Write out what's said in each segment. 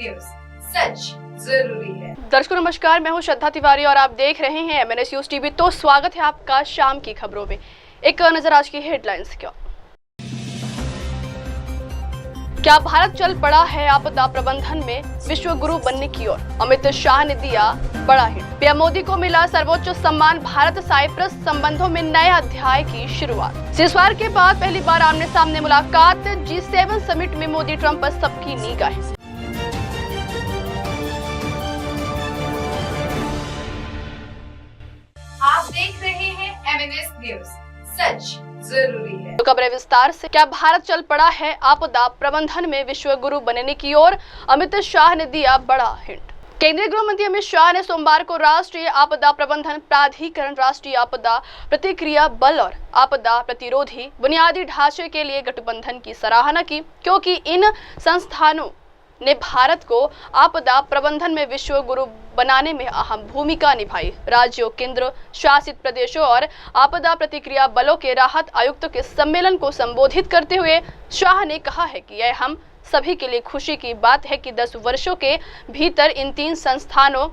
News, सच जरूरी है। दर्शकों नमस्कार, मैं हूं श्रद्धा तिवारी और आप देख रहे हैं MNS न्यूज टीवी। तो स्वागत है आपका शाम की खबरों में। एक नजर आज की हेडलाइंस क्या भारत चल पड़ा है आपदा प्रबंधन में विश्व गुरु बनने की ओर, अमित शाह ने दिया बड़ा हिट। पीएम मोदी को मिला सर्वोच्च सम्मान, भारत साइप्रस संबंधों में नए अध्याय की शुरुआत। सीजफायर के बाद पहली बार आमने सामने मुलाकात, G7 समिट में मोदी ट्रंप पर सबकी निगाहें। आप देख रहे हैं MNS न्यूज, सच जरूरी है। तो खबरें विस्तार से। क्या भारत चल पड़ा है आपदा प्रबंधन में विश्व गुरु बनने की ओर, अमित शाह ने दिया बड़ा हिंट। केंद्रीय गृह मंत्री अमित शाह ने सोमवार को राष्ट्रीय आपदा प्रबंधन प्राधिकरण, राष्ट्रीय आपदा प्रतिक्रिया बल और आपदा प्रतिरोधी बुनियादी ढांचे के लिए गठबंधन की सराहना की, क्योंकि इन संस्थानों ने भारत को आपदा प्रबंधन में विश्व गुरु बनाने में अहम भूमिका निभाई। राज्यों, केंद्र शासित प्रदेशों और आपदा प्रतिक्रिया बलों के राहत आयुक्त के सम्मेलन को संबोधित करते हुए शाह ने कहा है कि यह हम सभी के लिए खुशी की बात है कि 10 वर्षों के भीतर इन 3 संस्थानों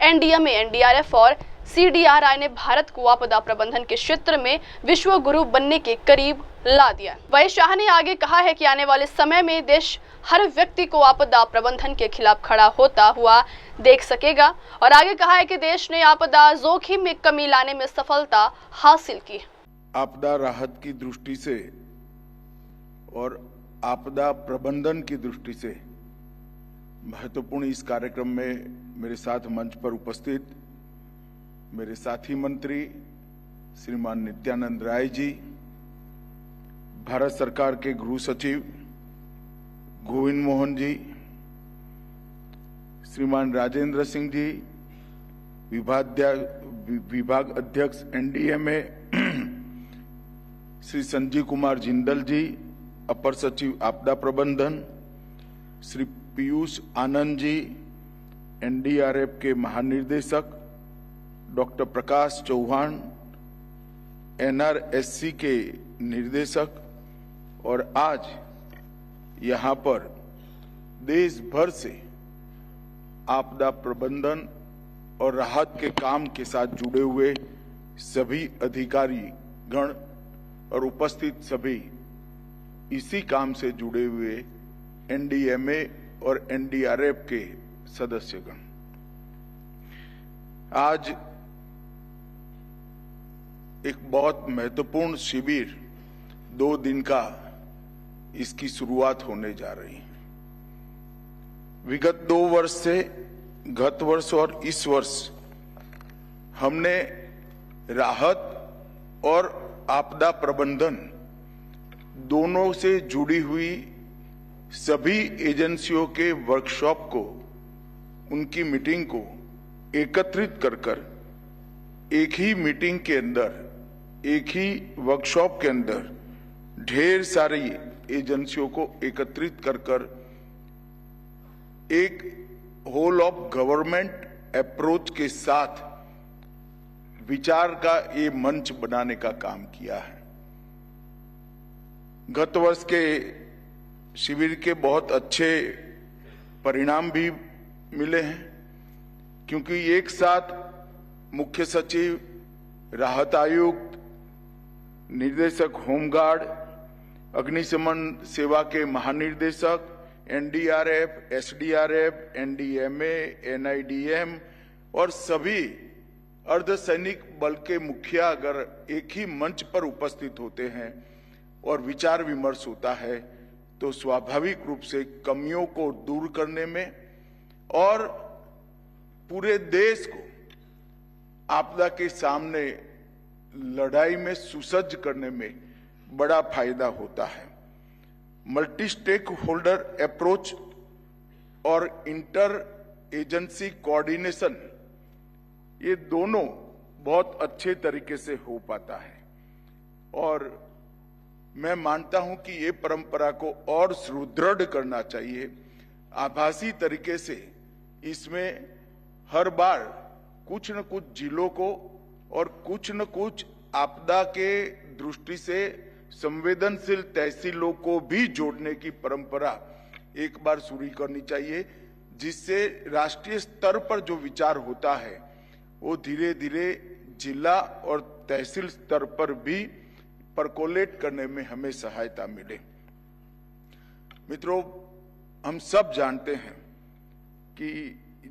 NDMA, NDRF और CDRI ने भारत को आपदा प्रबंधन के क्षेत्र में विश्व गुरु बनने के करीब ला दिया। वहीं शाह ने आगे कहा है कि आने वाले समय में देश हर व्यक्ति को आपदा प्रबंधन के खिलाफ खड़ा होता हुआ देख सकेगा और आगे कहा है कि देश ने आपदा जोखिम में कमी लाने में सफलता हासिल की। आपदा राहत की दृष्टि से और आपदा प्रबंधन की दृष्टि से महत्वपूर्ण इस कार्यक्रम में मेरे साथ मंच पर उपस्थित मेरे साथी मंत्री श्रीमान नित्यानंद राय जी, भारत सरकार के गृह सचिव गोविंद मोहन जी, श्रीमान राजेंद्र सिंह जी, विभाग अध्यक्ष NDMA श्री संजीव कुमार जिंदल जी, अपर सचिव आपदा प्रबंधन श्री पीयूष आनंद जी, NDRF के महानिर्देशक डॉक्टर प्रकाश चौहान, NRSC के निर्देशक, और आज यहाँ पर देश भर से आपदा प्रबंधन और राहत के काम के साथ जुड़े हुए सभी अधिकारी गण और उपस्थित सभी इसी काम से जुड़े हुए NDMA और NDRF के सदस्यगण, आज एक बहुत महत्वपूर्ण शिविर 2 दिन का इसकी शुरुआत होने जा रही है। विगत 2 वर्ष से, गत वर्ष और इस वर्ष, हमने राहत और आपदा प्रबंधन दोनों से जुड़ी हुई सभी एजेंसियों के वर्कशॉप को, उनकी मीटिंग को एकत्रित कर एक ही मीटिंग के अंदर, एक ही वर्कशॉप के अंदर ढेर सारी एजेंसियों को एकत्रित कर एक होल ऑफ गवर्नमेंट अप्रोच के साथ विचार का ये मंच बनाने का काम किया है। गत वर्ष के शिविर के बहुत अच्छे परिणाम भी मिले हैं, क्योंकि एक साथ मुख्य सचिव, राहत आयुक्त, निर्देशक होमगार्ड, अग्निशमन सेवा के महानिर्देशक, NDRF, SDRF, NDMA, NIDM और सभी अर्धसैनिक बल के मुखिया अगर एक ही मंच पर उपस्थित होते हैं और विचार विमर्श होता है, तो स्वाभाविक रूप से कमियों को दूर करने में और पूरे देश को आपदा के सामने लड़ाई में सुसज्ज करने में बड़ा फायदा होता है। मल्टी स्टेक होल्डर अप्रोच और इंटर एजेंसी कोऑर्डिनेशन, ये दोनों बहुत अच्छे तरीके से हो पाता है और मैं मानता हूं कि ये परंपरा को और सुदृढ़ करना चाहिए। आभासी तरीके से इसमें हर बार कुछ न कुछ जिलों को और कुछ न कुछ आपदा के दृष्टि से संवेदनशील तहसीलों को भी जोड़ने की परंपरा एक बार शुरू करनी चाहिए। जिससे राष्ट्रीय स्तर पर जो विचार होता है वो धीरे धीरे जिला और तहसील स्तर पर भी परकोलेट करने में हमें सहायता मिले। मित्रों, हम सब जानते हैं कि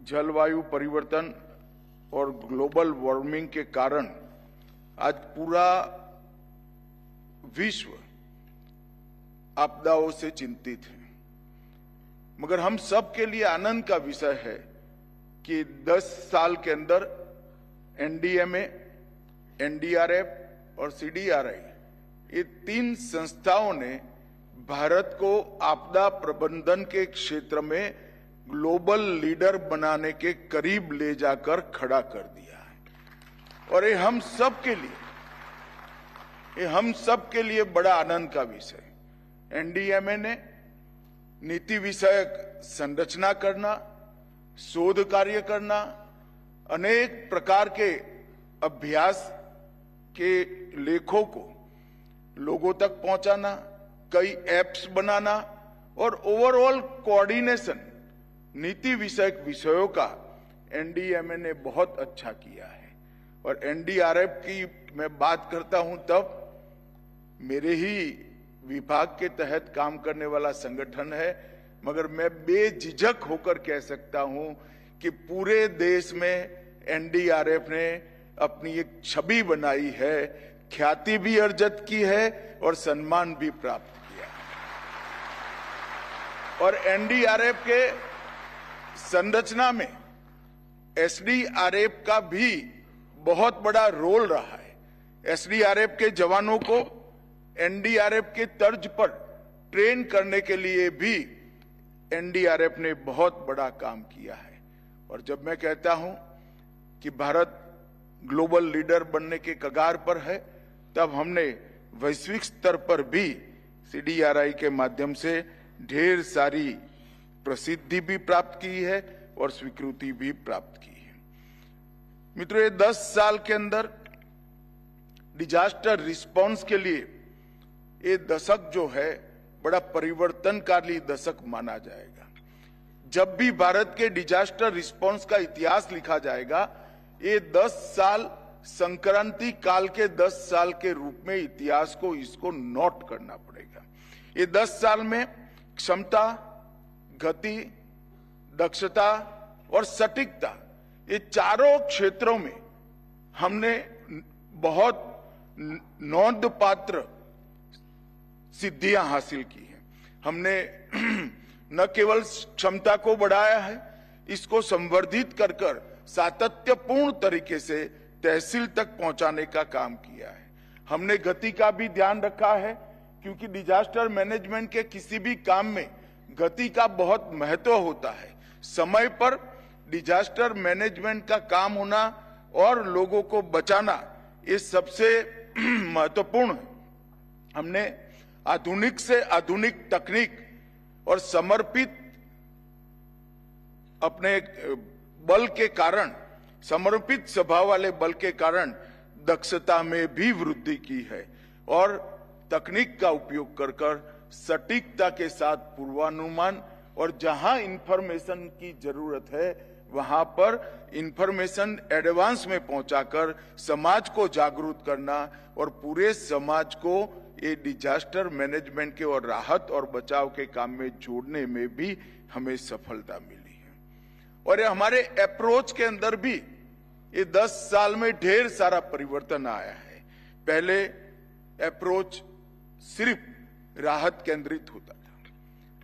जलवायु परिवर्तन और ग्लोबल वार्मिंग के कारण आज पूरा विश्व आपदाओं से चिंतित है, मगर हम सब के लिए आनंद का विषय है कि 10 साल के अंदर एनडीएमए, एनडीआरएफ और सीडीआरआई, ये 3 संस्थाओं ने भारत को आपदा प्रबंधन के क्षेत्र में ग्लोबल लीडर बनाने के करीब ले जाकर खड़ा कर दिया है। और ये हम सब के लिए बड़ा आनंद का विषय है। एनडीएमए ने नीति विषयक संरचना करना, शोध कार्य करना, अनेक प्रकार के अभ्यास के लेखों को लोगों तक पहुंचाना, कई एप्स बनाना और ओवरऑल कोऑर्डिनेशन नीति विषयक विषयों का एनडीएमए ने बहुत अच्छा किया है। और एनडीआरएफ की मैं बात करता हूं तब मेरे ही विभाग के तहत काम करने वाला संगठन है, मगर मैं बेझिझक होकर कह सकता हूं कि पूरे देश में एनडीआरएफ ने अपनी एक छवि बनाई है, ख्याति भी अर्जित की है और सम्मान भी प्राप्त किया। और एनडीआरएफ के संरचना में एसडीआरएफ का भी बहुत बड़ा रोल रहा है। एसडीआरएफ के जवानों को एनडीआरएफ के तर्ज पर ट्रेन करने के लिए भी एनडीआरएफ ने बहुत बड़ा काम किया है। और जब मैं कहता हूं कि भारत ग्लोबल लीडर बनने के कगार पर है, तब हमने वैश्विक स्तर पर भी सीडीआरआई के माध्यम से ढेर सारी प्रसिद्धि भी प्राप्त की है और स्वीकृति भी प्राप्त की है। मित्रों, ये 10 साल के अंदर डिजास्टर रिस्पांस के लिए ये दशक जो है बड़ा परिवर्तनकारी दशक माना जाएगा। जब भी भारत के डिजास्टर रिस्पांस का इतिहास लिखा जाएगा, ये 10 साल संक्रांति काल के 10 साल के रूप में इतिहास को इसको नोट करना पड़ेगा। ये 10 साल में क्षमता, गति, दक्षता और सटीकता, ये चारों क्षेत्रों में हमने बहुत नोंदपात्र सिद्धियां हासिल की हैं। हमने न केवल क्षमता को बढ़ाया है, इसको संवर्धित कर कर सातत्यपूर्ण तरीके से तहसील तक पहुंचाने का काम किया है। हमने गति का भी ध्यान रखा है, क्योंकि डिजास्टर मैनेजमेंट के किसी भी काम में गति का बहुत महत्व होता है। समय पर डिजास्टर मैनेजमेंट का काम होना और लोगों को बचाना, ये सबसे महत्वपूर्ण है। हमने आधुनिक से आधुनिक तकनीक और समर्पित अपने बल के कारण, समर्पित स्वभाव वाले बल के कारण दक्षता में भी वृद्धि की है और तकनीक का उपयोग कर कर सटीकता के साथ पूर्वानुमान और जहां इंफॉर्मेशन की जरूरत है वहां पर इंफॉर्मेशन एडवांस में पहुंचाकर समाज को जागरूक करना और पूरे समाज को ये डिजास्टर मैनेजमेंट के और राहत और बचाव के काम में जोड़ने में भी हमें सफलता मिली है। और ये हमारे अप्रोच के अंदर भी ये 10 साल में ढेर सारा परिवर्तन आया है। पहले अप्रोच सिर्फ राहत केंद्रित होता था,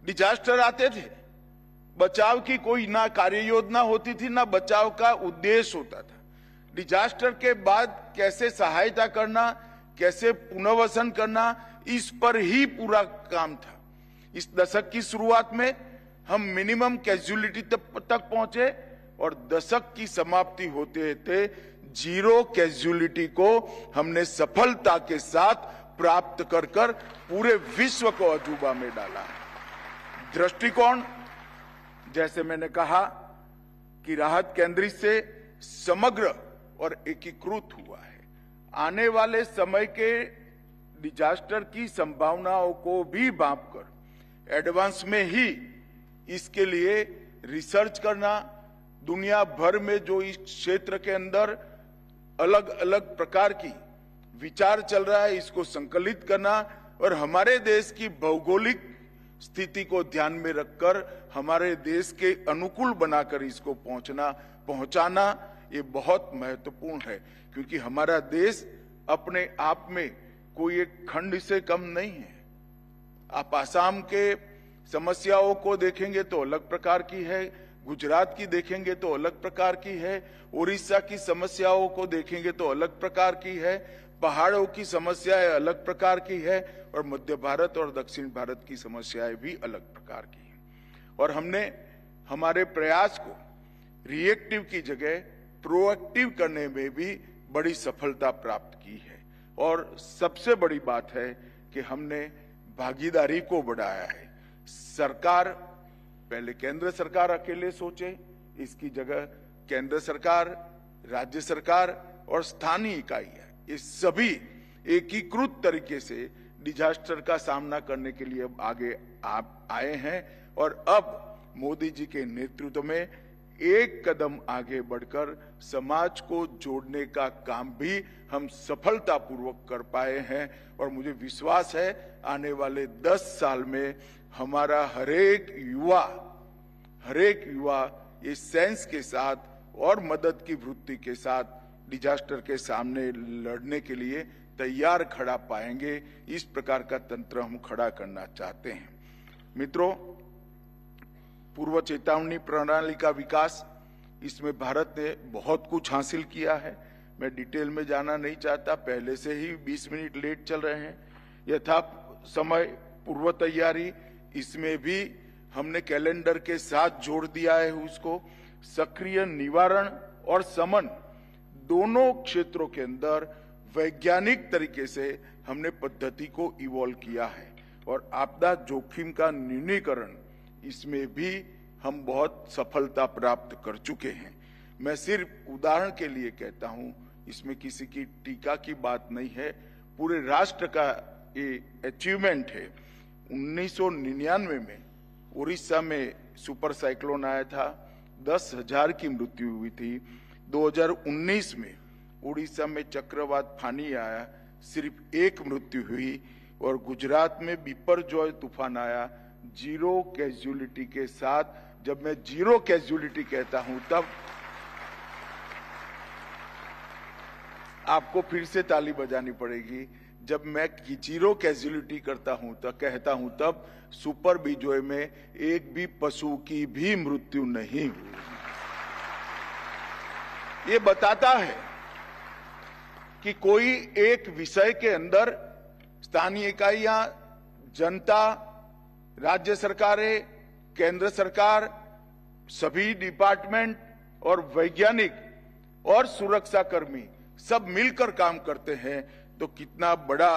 डिजास्टर आते थे, बचाव की कोई ना कार्य योजना होती थी ना बचाव का उद्देश्य होता था। डिजास्टर के बाद कैसे सहायता करना, कैसे पुनर्वसन करना, इस पर ही पूरा काम था। इस दशक की शुरुआत में हम मिनिमम कैजुअलिटी तक पहुंचे और दशक की समाप्ति होते थे जीरो कैजुअलिटी को हमने सफलता के साथ प्राप्त कर कर पूरे विश्व को अजूबा में डाला। दृष्टिकोण, जैसे मैंने कहा कि राहत केंद्रित से समग्र और एकीकृत हुआ है। आने वाले समय के डिजास्टर की संभावनाओं को भी भांपकर एडवांस में ही इसके लिए रिसर्च करना, दुनिया भर में जो इस क्षेत्र के अंदर अलग अलग प्रकार की विचार चल रहा है, इसको संकलित करना और हमारे देश की भौगोलिक स्थिति को ध्यान में रखकर हमारे देश के अनुकूल बनाकर इसको पहुंचाना ये बहुत महत्वपूर्ण है, क्योंकि हमारा देश अपने आप में कोई एक खंड से कम नहीं है। आप आसाम के समस्याओं को देखेंगे तो अलग प्रकार की है, गुजरात की देखेंगे तो अलग प्रकार की है, उड़ीसा की समस्याओं को देखेंगे तो अलग प्रकार की है, पहाड़ों की समस्याएं अलग प्रकार की है और मध्य भारत और दक्षिण भारत की समस्याएं भी अलग प्रकार की हैं। और हमने हमारे प्रयास को रिएक्टिव की जगह प्रोएक्टिव करने में भी बड़ी सफलता प्राप्त की है। और सबसे बड़ी बात है कि हमने भागीदारी को बढ़ाया है। सरकार, पहले केंद्र सरकार अकेले सोचे, इसकी जगह केंद्र सरकार, राज्य सरकार और स्थानीय इकाइयां, ये सभी एकीकृत तरीके से डिजास्टर का सामना करने के लिए आगे आए हैं और अब मोदी जी के नेतृत्व में एक कदम आगे बढ़कर समाज को जोड़ने का काम भी हम सफलतापूर्वक कर पाए हैं। और मुझे विश्वास है आने वाले 10 साल में हमारा हरेक युवा इस सेंस के साथ और मदद की वृत्ति के साथ डिजास्टर के सामने लड़ने के लिए तैयार खड़ा पाएंगे। इस प्रकार का तंत्र हम खड़ा करना चाहते हैं। मित्रों, पूर्व चेतावनी प्रणाली का विकास, इसमें भारत ने बहुत कुछ हासिल किया है। मैं डिटेल में जाना नहीं चाहता, पहले से ही 20 मिनट लेट चल रहे हैं। यथा समय पूर्व तैयारी, इसमें भी हमने कैलेंडर के साथ जोड़ दिया है उसको। सक्रिय निवारण और शमन दोनों क्षेत्रों के अंदर वैज्ञानिक तरीके से हमने पद्धति को इवॉल्व किया है। और आपदा जोखिम का न्यूनीकरण, इसमें भी हम बहुत सफलता प्राप्त कर चुके हैं। मैं सिर्फ उदाहरण के लिए कहता हूं, इसमें किसी की टीका की बात नहीं है, पूरे राष्ट्र का ये अचीवमेंट है। 1999 में उड़ीसा में सुपर साइक्लोन आया था, 10,000 की मृत्यु हुई थी। 2019 में उड़ीसा में चक्रवात फानी आया, सिर्फ 1 मृत्यु हुई। और गुजरात में बिपरजॉय तूफान आया, 0 कैजुअलिटी के साथ। जब मैं 0 कैजुअलिटी कहता हूं तब आपको फिर से ताली बजानी पड़ेगी। जब मैं 0 कैजुअलिटी कहता हूं तब सुपर बिजॉय में एक भी पशु की भी मृत्यु नहीं हुई। ये बताता है कि कोई एक विषय के अंदर स्थानीय इकाइयां, जनता, राज्य सरकारें, केंद्र सरकार, सभी डिपार्टमेंट और वैज्ञानिक और सुरक्षा कर्मी सब मिलकर काम करते हैं तो कितना बड़ा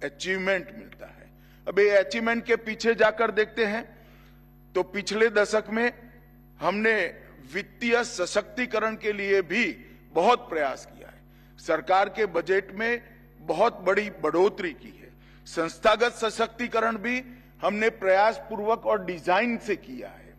अचीवमेंट मिलता है। अब ये अचीवमेंट के पीछे जाकर देखते हैं तो पिछले दशक में हमने वित्तीय सशक्तिकरण के लिए भी बहुत प्रयास किया है। सरकार के बजट में बहुत बड़ी बढ़ोतरी की है। संस्थागत सशक्तिकरण भी हमने प्रयास पूर्वक और डिजाइन से किया है।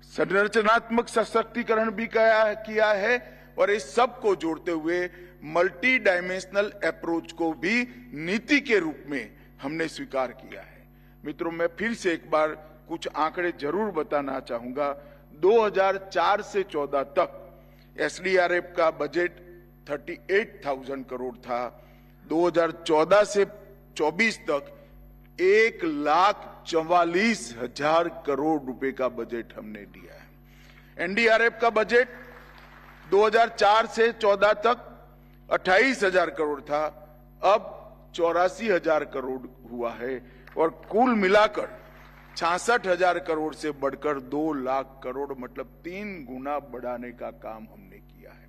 संरचनात्मक सशक्तिकरण भी किया है और इस सब को जोड़ते हुए मल्टी डायमेंशनल अप्रोच को भी नीति के रूप में हमने स्वीकार किया है। मित्रों, मैं फिर से एक बार कुछ आंकड़े जरूर बताना चाहूंगा। 2004 से 14 तक एसडीआरएफ का बजट 38,000 करोड़ था। 2014 से 24 तक 1,44,000 करोड़ रुपए का बजट हमने दिया है। एनडीआरएफ का बजट 2004 से 14 तक 28,000 करोड़ था, अब 84,000 करोड़ हुआ है और कुल मिलाकर 66,000 करोड़ से बढ़कर 2 लाख करोड़, मतलब 3 गुना बढ़ाने का काम हमने किया है।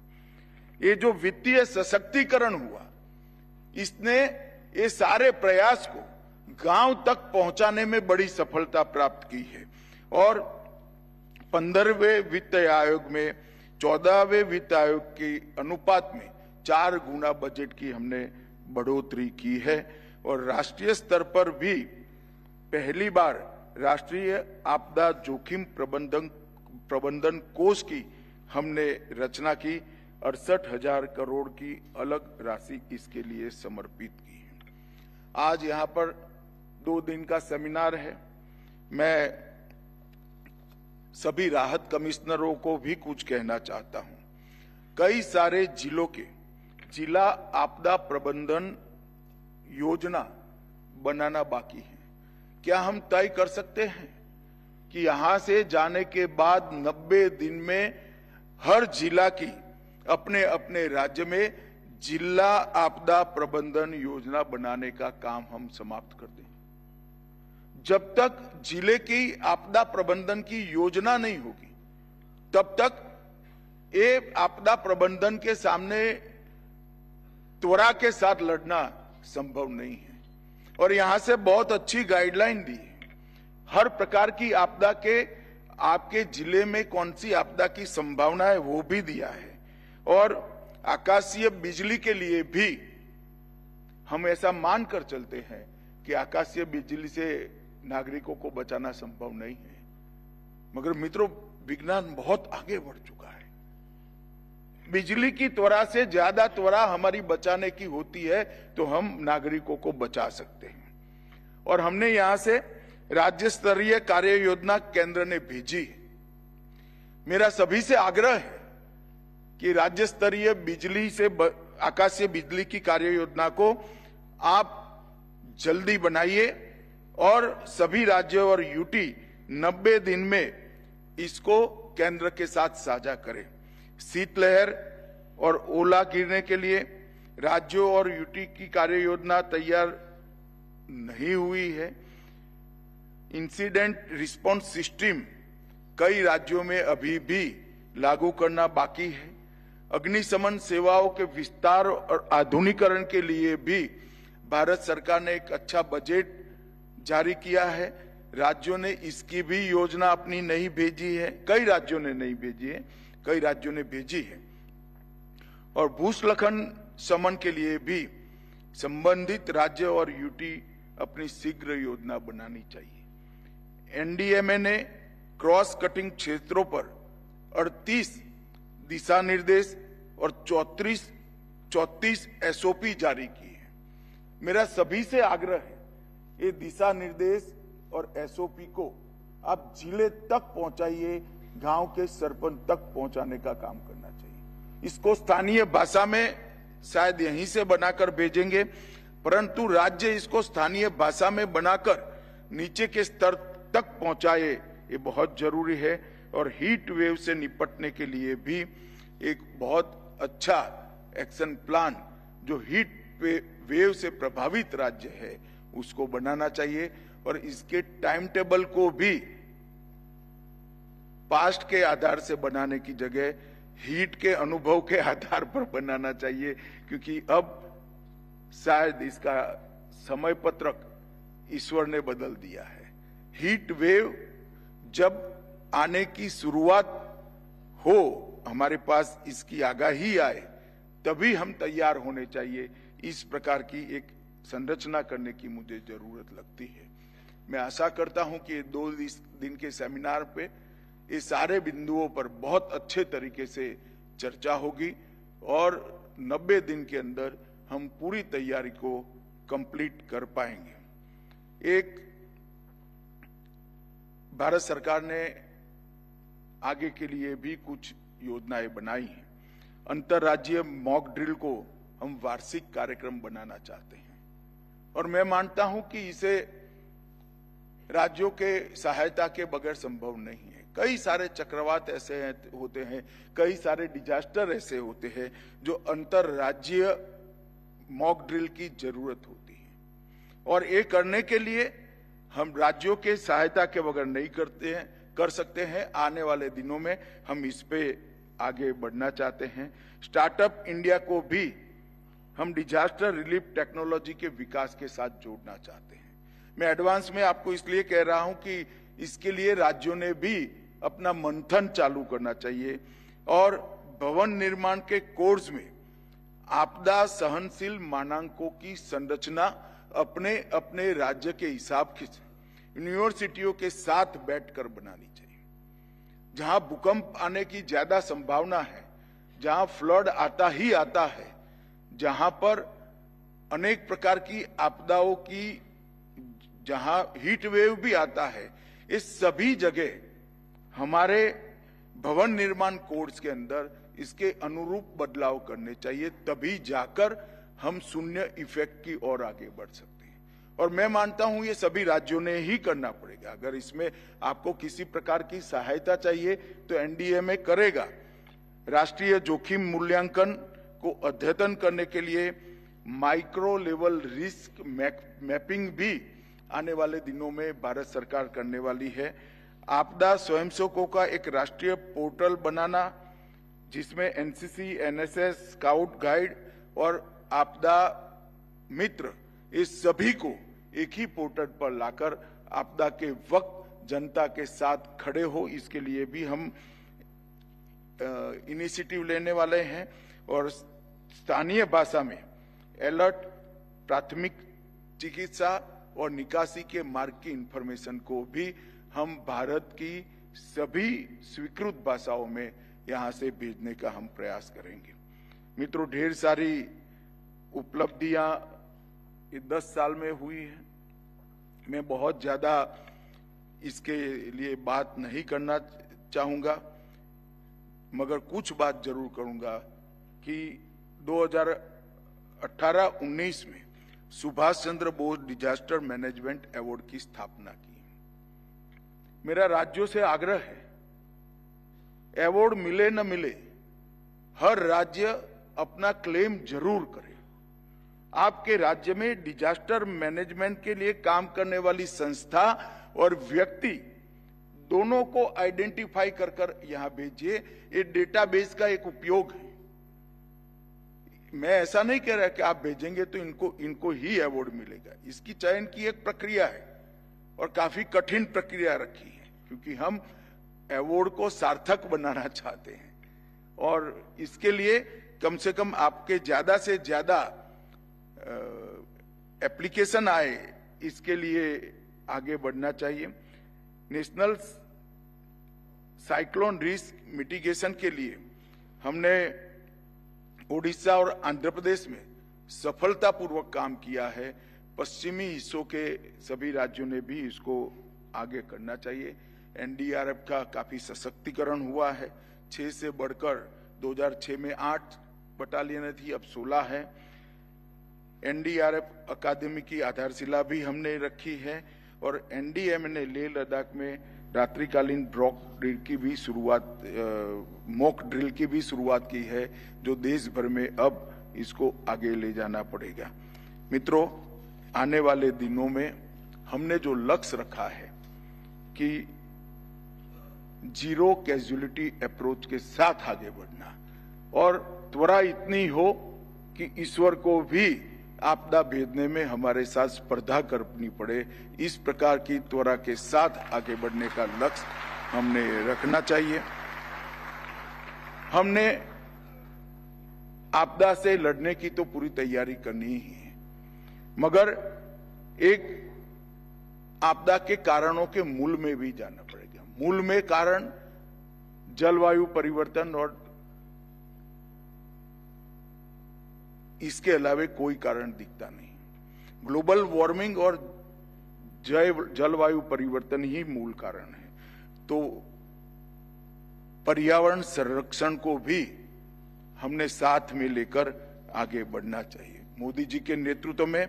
ये जो वित्तीय सशक्तिकरण हुआ, इसने ये सारे प्रयास को गांव तक पहुंचाने में बड़ी सफलता प्राप्त की है। और 15वें वित्त आयोग में 14वें वित्त आयोग के अनुपात में 4 गुना बजट की हमने बढ़ोतरी की है। और राष्ट्रीय स्तर पर भी पहली बार राष्ट्रीय आपदा जोखिम प्रबंधन कोष की हमने रचना की। 68,000 करोड़ की अलग राशि इसके लिए समर्पित की है। आज यहाँ पर 2 दिन का सेमिनार है। मैं सभी राहत कमिश्नरों को भी कुछ कहना चाहता हूं। कई सारे जिलों के जिला आपदा प्रबंधन योजना बनाना बाकी है। क्या हम तय कर सकते हैं कि यहां से जाने के बाद 90 दिन में हर जिला की अपने अपने राज्य में जिला आपदा प्रबंधन योजना बनाने का काम हम समाप्त कर दें? जब तक जिले की आपदा प्रबंधन की योजना नहीं होगी, तब तक ये आपदा प्रबंधन के सामने त्वरा के साथ लड़ना संभव नहीं है। और यहां से बहुत अच्छी गाइडलाइन दी है। हर प्रकार की आपदा के आपके जिले में कौन सी आपदा की संभावना है वो भी दिया है। और आकाशीय बिजली के लिए भी हम ऐसा मानकर चलते हैं कि आकाशीय बिजली से नागरिकों को बचाना संभव नहीं है। मगर मित्रों, विज्ञान बहुत आगे बढ़ चुका है। बिजली की त्वरा से ज्यादा त्वरा हमारी बचाने की होती है तो हम नागरिकों को बचा सकते हैं। और हमने यहां से राज्य स्तरीय कार्य योजना केंद्र ने भेजी है। मेरा सभी से आग्रह है कि राज्य स्तरीय बिजली से आकाशीय बिजली की कार्य योजना को आप जल्दी बनाइए और सभी राज्यों और यूटी 90 दिन में इसको केंद्र के साथ साझा करें। शीतलहर और ओला गिरने के लिए राज्यों और यूटी की कार्य योजना तैयार नहीं हुई है। इंसिडेंट रिस्पांस सिस्टम कई राज्यों में अभी भी लागू करना बाकी है। अग्निशमन सेवाओं के विस्तार और आधुनिकीकरण के लिए भी भारत सरकार ने एक अच्छा बजट जारी किया है। राज्यों ने इसकी भी योजना अपनी नहीं भेजी है। कई राज्यों ने नहीं भेजी है, कई राज्यों ने भेजी है। और भूस्खलन शमन के लिए भी संबंधित राज्य और यूटी अपनी शीघ्र योजना बनानी चाहिए। एनडीएमए ने क्रॉस कटिंग क्षेत्रों पर 38 दिशा निर्देश और 34 एसओपी जारी की है। मेरा सभी से आग्रह है, ये दिशा निर्देश और एसओपी को आप जिले तक पहुंचाइए, गांव के सरपंच तक पहुंचाने का काम करना चाहिए। इसको स्थानीय भाषा में शायद यहीं से बनाकर भेजेंगे, परंतु राज्य इसको स्थानीय भाषा में बनाकर नीचे के स्तर तक पहुंचाए, ये बहुत जरूरी है। और हीट वेव से निपटने के लिए भी एक बहुत अच्छा एक्शन प्लान जो हीट वेव से प्रभावित राज्य है उसको बनाना चाहिए। और इसके टाइम टेबल को भी पास्ट के आधार से बनाने की जगह हीट के अनुभव के आधार पर बनाना चाहिए, क्योंकि अब शायद इसका समय पत्रक ईश्वर ने बदल दिया है। हीट वेव जब आने की शुरुआत हो, हमारे पास इसकी आगाही आए, तभी हम तैयार होने चाहिए। इस प्रकार की एक संरचना करने की मुझे जरूरत लगती है। मैं आशा करता हूं कि 2 दिन के सेमिनार पे ये सारे बिंदुओं पर बहुत अच्छे तरीके से चर्चा होगी और 90 दिन के अंदर हम पूरी तैयारी को कंप्लीट कर पाएंगे। एक भारत सरकार ने आगे के लिए भी कुछ योजनाएं बनाई हैं। अंतर्राज्यीय मॉक ड्रिल को हम वार्षिक कार्यक्रम बनाना चाहते हैं और मैं मानता हूं कि इसे राज्यों के सहायता के बगैर संभव नहीं है। कई सारे चक्रवात ऐसे होते हैं, कई सारे डिजास्टर ऐसे होते हैं जो अंतर्राज्यीय मॉक ड्रिल की जरूरत होती है और ये करने के लिए हम राज्यों के सहायता के बगैर नहीं कर सकते हैं। आने वाले दिनों में हम इस पे आगे बढ़ना चाहते हैं। स्टार्टअप इंडिया को भी हम डिजास्टर रिलीफ टेक्नोलॉजी के विकास के साथ जोड़ना चाहते हैं। मैं एडवांस में आपको इसलिए कह रहा हूं कि इसके लिए राज्यों ने भी अपना मंथन चालू करना चाहिए और भवन निर्माण के कोर्स में आपदा सहनशील मानकों की संरचना अपने अपने राज्य के हिसाब से यूनिवर्सिटियों के साथ बैठकर बनानी चाहिए। जहां भूकंप आने की ज्यादा संभावना है, जहां फ्लड आता ही आता है, जहां पर अनेक प्रकार की आपदाओं की, जहां हीट वेव भी आता है, इस सभी जगह हमारे भवन निर्माण कोड्स के अंदर इसके अनुरूप बदलाव करने चाहिए, तभी जाकर हम शून्य इफेक्ट की ओर आगे बढ़ सकते हैं। और मैं मानता हूं ये सभी राज्यों ने ही करना पड़ेगा। अगर इसमें आपको किसी प्रकार की सहायता चाहिए तो एनडीएमए करेगा। राष्ट्रीय जोखिम मूल्यांकन को अद्यतन करने के लिए माइक्रो लेवल रिस्क मैपिंग भी आने वाले दिनों में भारत सरकार करने वाली है। आपदा स्वयंसेवकों का एक राष्ट्रीय पोर्टल बनाना, जिसमें एनसीसी, एनएसएस, स्काउट गाइड और आपदा मित्र इस सभी को एक ही पोर्टल पर लाकर आपदा के वक्त जनता के साथ खड़े हो, इसके लिए भी हम इनिशिएटिव लेने वाले हैं। और स्थानीय भाषा में अलर्ट, प्राथमिक चिकित्सा और निकासी के मार्ग की इंफॉर्मेशन को भी हम भारत की सभी स्वीकृत भाषाओं में यहां से भेजने का हम प्रयास करेंगे। मित्रों, ढेर सारी उपलब्धियां ये 10 साल में हुई है। मैं बहुत ज्यादा इसके लिए बात नहीं करना चाहूंगा, मगर कुछ बात जरूर करूंगा कि 2018-19 में Subhash Chandra Bose disaster management award की स्थापना की। मेरा राज्यों से आग्रह है, अवार्ड मिले न मिले, हर राज्य अपना क्लेम जरूर करे। आपके राज्य में डिजास्टर मैनेजमेंट के लिए काम करने वाली संस्था और व्यक्ति दोनों को आइडेंटिफाई कर यहां भेजिए। ये डेटाबेस का एक उपयोग है। मैं ऐसा नहीं कह रहा कि आप भेजेंगे तो इनको ही अवार्ड मिलेगा। इसकी चयन की एक प्रक्रिया है और काफी कठिन प्रक्रिया रखी है, क्योंकि हम अवार्ड को सार्थक बनाना चाहते हैं। और इसके लिए कम से कम आपके ज्यादा से ज्यादा एप्लीकेशन आए, इसके लिए आगे बढ़ना चाहिए। नेशनल साइक्लोन रिस्क मिटिगेशन के लिए हमने ओडिशा और आंध्र प्रदेश में सफलतापूर्वक काम किया है। पश्चिमी हिस्सों के सभी राज्यों ने भी इसको आगे करना चाहिए। एनडीआरएफ का काफी सशक्तिकरण हुआ है। 6 से बढ़कर 2006 में 8 बटालियन थी, अब 16 है। एनडीआरएफ अकादमी की आधारशिला भी हमने रखी है और एनडीएमए ने लेह लद्दाख में रात्रिकालीन मॉक ड्रिल की भी शुरुआत की है, जो देश भर में अब इसको आगे ले जाना पड़ेगा। मित्रों, आने वाले दिनों में हमने जो लक्ष्य रखा है कि जीरो कैजुअलिटी अप्रोच के साथ आगे बढ़ना, और त्वरा इतनी हो कि ईश्वर को भी आपदा भेजने में हमारे साथ स्पर्धा करनी पड़े, इस प्रकार की त्वरा के साथ आगे बढ़ने का लक्ष्य हमने रखना चाहिए। हमने आपदा से लड़ने की तो पूरी तैयारी करनी ही है, मगर एक आपदा के कारणों के मूल में भी जाना पड़ेगा। मूल में कारण जलवायु परिवर्तन, और इसके अलावे कोई कारण दिखता नहीं। ग्लोबल वार्मिंग और जलवायु परिवर्तन ही मूल कारण है। तो पर्यावरण संरक्षण को भी हमने साथ में लेकर आगे बढ़ना चाहिए। मोदी जी के नेतृत्व में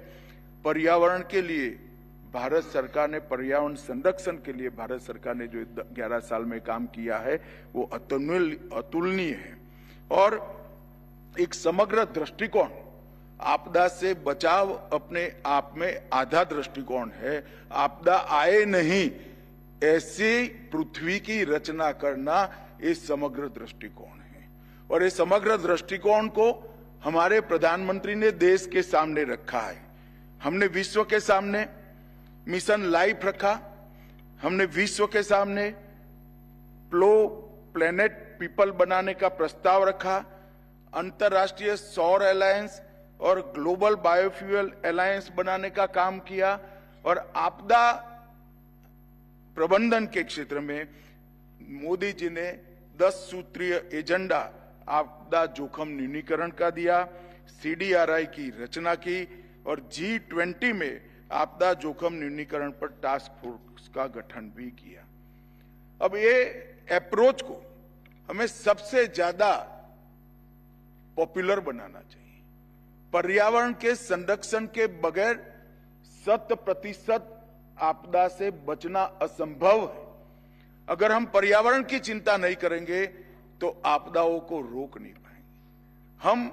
पर्यावरण के लिए भारत सरकार ने, पर्यावरण संरक्षण के लिए भारत सरकार ने जो 11 साल में काम किया है वो अतुलनीय है। और एक समग्र दृष्टिकोण, आपदा से बचाव अपने आप में आधा दृष्टिकोण है। आपदा आए नहीं ऐसी पृथ्वी की रचना करना ये समग्र दृष्टिकोण है। और ये समग्र दृष्टिकोण को हमारे प्रधानमंत्री ने देश के सामने रखा है। हमने विश्व के सामने मिशन लाइफ रखा, हमने विश्व के सामने प्लेनेट पीपल बनाने का प्रस्ताव रखा, अंतर्राष्ट्रीय सौर अलायंस और ग्लोबल बायोफ्यूल अलायंस बनाने का काम किया, और आपदा प्रबंधन के क्षेत्र में मोदी जी ने 10 सूत्रीय एजेंडा आपदा जोखिम न्यूनीकरण का दिया, CDRI की रचना की और G20 में आपदा जोखिम न्यूनीकरण पर टास्क फोर्स का गठन भी किया। अब ये अप्रोच को हमें सबसे ज्यादा पॉपुलर बनाना चाहिए। पर्यावरण के संरक्षण के बगैर 100% आपदा से बचना असंभव है। अगर हम पर्यावरण की चिंता नहीं करेंगे तो आपदाओं को रोक नहीं पाएंगे। हम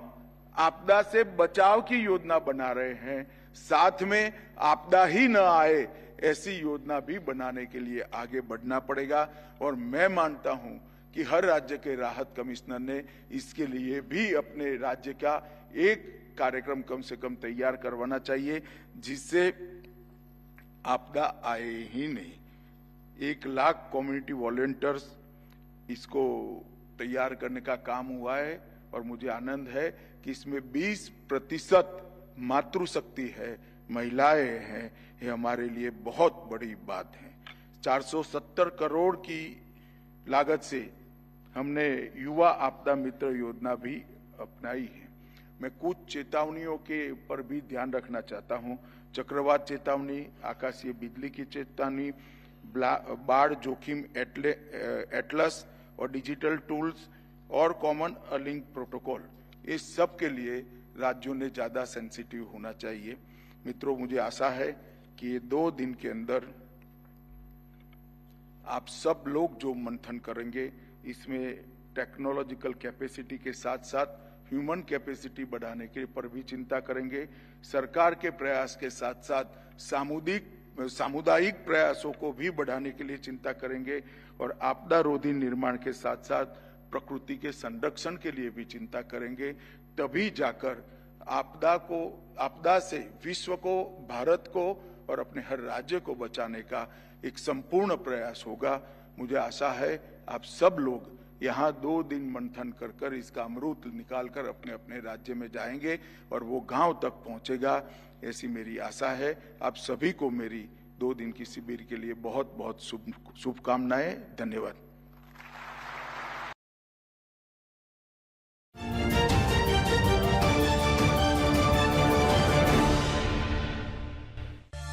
आपदा से बचाव की योजना बना रहे हैं, साथ में आपदा ही न आए ऐसी योजना भी बनाने के लिए आगे बढ़ना पड़ेगा। और मैं मानता हूं कि हर राज्य के राहत कमिश्नर ने इसके लिए भी अपने राज्य का एक कार्यक्रम कम से कम तैयार करवाना चाहिए, जिससे आपदा आए ही नहीं। 1 लाख कम्युनिटी वॉलंटियर्स इसको तैयार करने का काम हुआ है और मुझे आनंद है कि इसमें 20% मातृशक्ति है, महिलाएं हैं। ये हमारे लिए बहुत बड़ी बात है। 470 करोड़ की लागत से हमने युवा आपदा मित्र योजना भी अपनाई है। मैं कुछ चेतावनियों के ऊपर भी ध्यान रखना चाहता हूं। चक्रवात चेतावनी, आकाशीय बिजली की चेतावनी, बाढ़ जोखिम एटलस और डिजिटल टूल्स और कॉमन अर्निंग प्रोटोकॉल, इस सब के लिए राज्यों ने ज्यादा सेंसिटिव होना चाहिए। मित्रों, मुझे आशा है कि ये 2 दिन के अंदर आप सब लोग जो मंथन करेंगे, इसमें टेक्नोलॉजिकल कैपेसिटी के साथ साथ ह्यूमन कैपेसिटी बढ़ाने के पर भी चिंता करेंगे। सरकार के प्रयास के साथ साथ सामुदायिक प्रयासों को भी बढ़ाने के लिए चिंता करेंगे और आपदा रोधी निर्माण के साथ साथ प्रकृति के संरक्षण के लिए भी चिंता करेंगे। तभी जाकर आपदा से विश्व को, भारत को और अपने हर राज्य को बचाने का एक संपूर्ण प्रयास होगा। मुझे आशा है आप सब लोग यहाँ 2 दिन मंथन कर इसका अमृत निकालकर अपने अपने राज्य में जाएंगे और वो गांव तक पहुंचेगा, ऐसी मेरी आशा है। आप सभी को मेरी 2 दिन की शिविर के लिए बहुत बहुत शुभकामनाएं। धन्यवाद।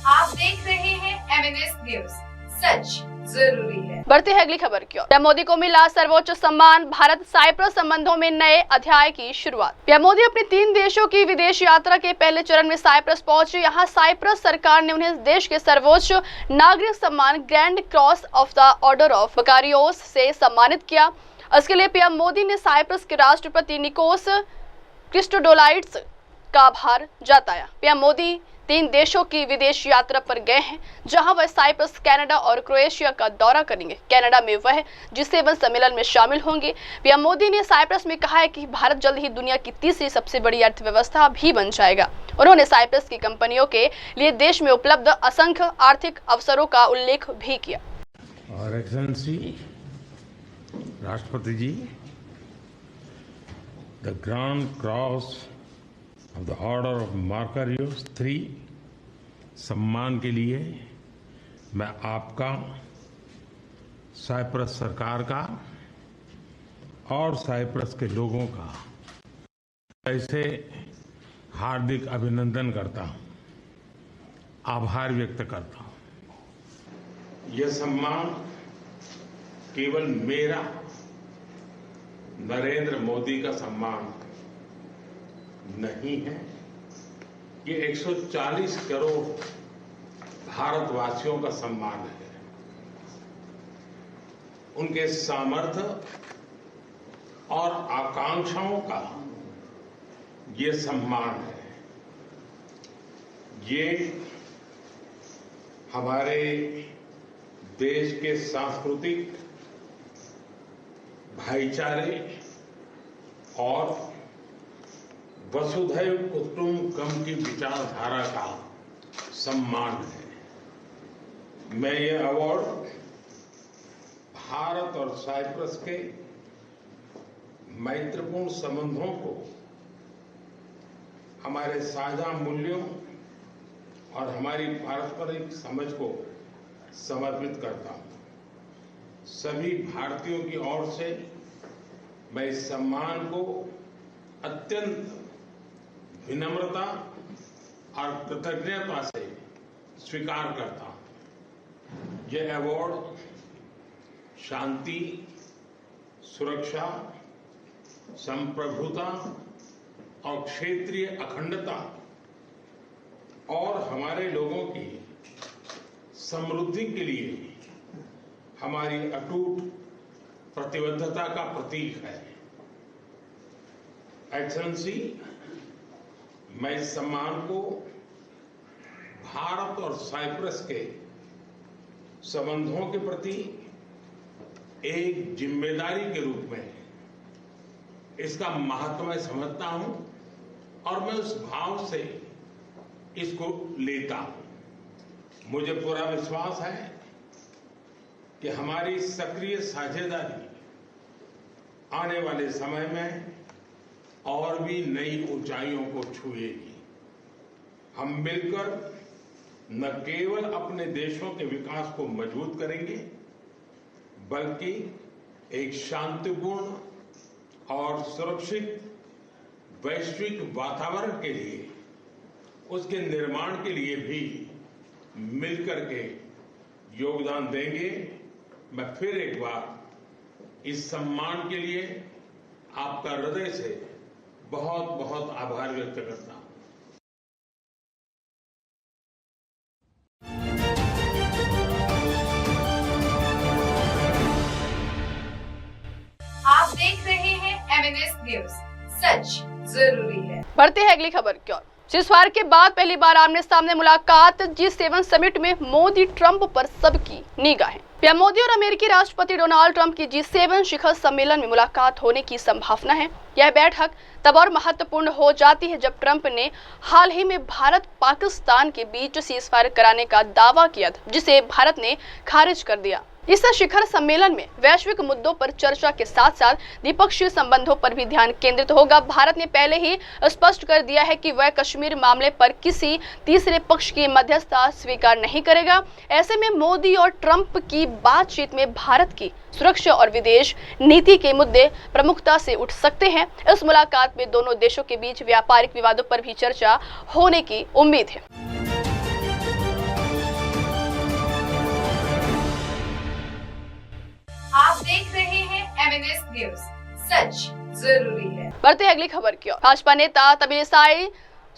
आप देख रहे हैं MNS न्यूज, सच जरूरी है। बढ़ते हैं अगली खबर की ओर। पीएम मोदी को मिला सर्वोच्च सम्मान, भारत साइप्रस संबंधों में नए अध्याय की शुरुआत। पीएम मोदी अपनी 3 देशों की विदेश यात्रा के पहले चरण में साइप्रस पहुंचे। यहां साइप्रस सरकार ने उन्हें देश के सर्वोच्च नागरिक सम्मान grand cross of the order of Makarios से सम्मानित किया। इसके लिए पीएम मोदी ने साइप्रस के राष्ट्रपति निकोस क्रिस्टोडोलाइट्स का आभार जताया। पीएम मोदी 3 देशों की विदेश यात्रा पर गए हैं, जहां वह साइप्रस, कनाडा और क्रोएशिया का दौरा करेंगे। कनाडा में वह G7 सम्मेलन में शामिल होंगे। पीएम मोदी ने साइप्रस में कहा है कि भारत जल्द ही दुनिया की 3री सबसे बड़ी अर्थव्यवस्था भी बन जाएगा। उन्होंने साइप्रस की कंपनियों के लिए देश में उपलब्ध असंख्य आर्थिक अवसरों का उल्लेख भी किया। और एक्सेलेंसी राष्ट्रपति जी, the grand cross of the order of Makarios 3 सम्मान के लिए मैं आपका, साइप्रस सरकार का और साइप्रस के लोगों का ऐसे हार्दिक अभिनंदन करता हूं, आभार व्यक्त करता हूं। यह सम्मान केवल मेरा, नरेंद्र मोदी का सम्मान नहीं है, ये 140 करोड़ भारतवासियों का सम्मान है। उनके सामर्थ्य और आकांक्षाओं का ये सम्मान है। ये हमारे देश के सांस्कृतिक भाईचारे और वसुधैव कुटुंबकम की विचारधारा का सम्मान है। मैं ये अवार्ड भारत और साइप्रस के मैत्रीपूर्ण संबंधों को, हमारे साझा मूल्यों और हमारी पारस्परिक समझ को समर्पित करता हूं। सभी भारतीयों की ओर से मैं इस सम्मान को अत्यंत विनम्रता और कृतज्ञता से स्वीकार करता हूं। यह अवार्ड शांति, सुरक्षा, संप्रभुता और क्षेत्रीय अखंडता और हमारे लोगों की समृद्धि के लिए हमारी अटूट प्रतिबद्धता का प्रतीक है। एक्सेलेंसी, मैं इस सम्मान को भारत और साइप्रस के संबंधों के प्रति एक जिम्मेदारी के रूप में इसका महत्व मैं समझता हूं और मैं उस भाव से इसको लेता हूं। मुझे पूरा विश्वास है कि हमारी सक्रिय साझेदारी आने वाले समय में और भी नई ऊंचाइयों को छुएगी। हम मिलकर न केवल अपने देशों के विकास को मजबूत करेंगे, बल्कि एक शांतिपूर्ण और सुरक्षित वैश्विक वातावरण के लिए, उसके निर्माण के लिए भी मिलकर के योगदान देंगे। मैं फिर एक बार इस सम्मान के लिए आपका हृदय से बहुत बहुत आभार व्यक्त करता हूं। आप देख रहे हैं MNS न्यूज, सच जरूरी है। बढ़ते हैं अगली खबर की ओर। सीज़फायर के बाद पहली बार आमने सामने मुलाकात। G7 समिट में मोदी ट्रंप पर सबकी निगाहें। पीएम मोदी और अमेरिकी राष्ट्रपति डोनाल्ड ट्रंप की G7 शिखर सम्मेलन में मुलाकात होने की संभावना है। यह बैठक तब और महत्वपूर्ण हो जाती है जब ट्रंप ने हाल ही में भारत पाकिस्तान के बीच सीज़फायर कराने का दावा किया था, जिसे भारत ने खारिज कर दिया। इस शिखर सम्मेलन में वैश्विक मुद्दों पर चर्चा के साथ साथ द्विपक्षीय संबंधों पर भी ध्यान केंद्रित होगा। भारत ने पहले ही स्पष्ट कर दिया है कि वह कश्मीर मामले पर किसी तीसरे पक्ष की मध्यस्थता स्वीकार नहीं करेगा। ऐसे में मोदी और ट्रंप की बातचीत में भारत की सुरक्षा और विदेश नीति के मुद्दे प्रमुखता से उठ सकते हैं। इस मुलाकात में दोनों देशों के बीच व्यापारिक विवादों पर भी चर्चा होने की उम्मीद है। आप देख रहे हैं MNS न्यूज, सच जरूरी है। बढ़ते हैं अगली खबर की ओर। भाजपा नेता तमिलिसाई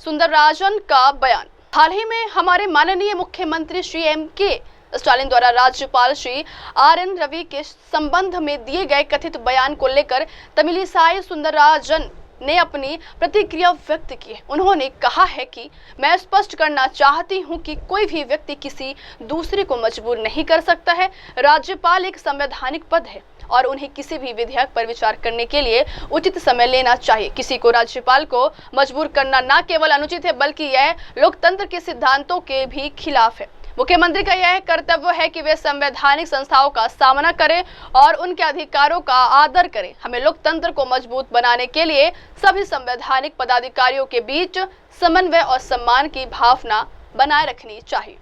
सुंदरराजन का बयान। हाल ही में हमारे माननीय मुख्यमंत्री श्री M.K. स्टालिन द्वारा राज्यपाल श्री R.N. रवि के संबंध में दिए गए कथित बयान को लेकर तमिलिसाई सुंदरराजन ने अपनी प्रतिक्रिया व्यक्त की है। उन्होंने कहा है कि मैं स्पष्ट करना चाहती हूं कि कोई भी व्यक्ति किसी दूसरे को मजबूर नहीं कर सकता है। राज्यपाल एक संवैधानिक पद है और उन्हें किसी भी विधेयक पर विचार करने के लिए उचित समय लेना चाहिए। किसी को राज्यपाल को मजबूर करना न केवल अनुचित है, बल्कि यह लोकतंत्र के सिद्धांतों के भी खिलाफ है। मुख्यमंत्री का यह कर्तव्य है कि वे संवैधानिक संस्थाओं का सामना करें और उनके अधिकारों का आदर करें। हमें लोकतंत्र को मजबूत बनाने के लिए सभी संवैधानिक पदाधिकारियों के बीच समन्वय और सम्मान की भावना बनाए रखनी चाहिए।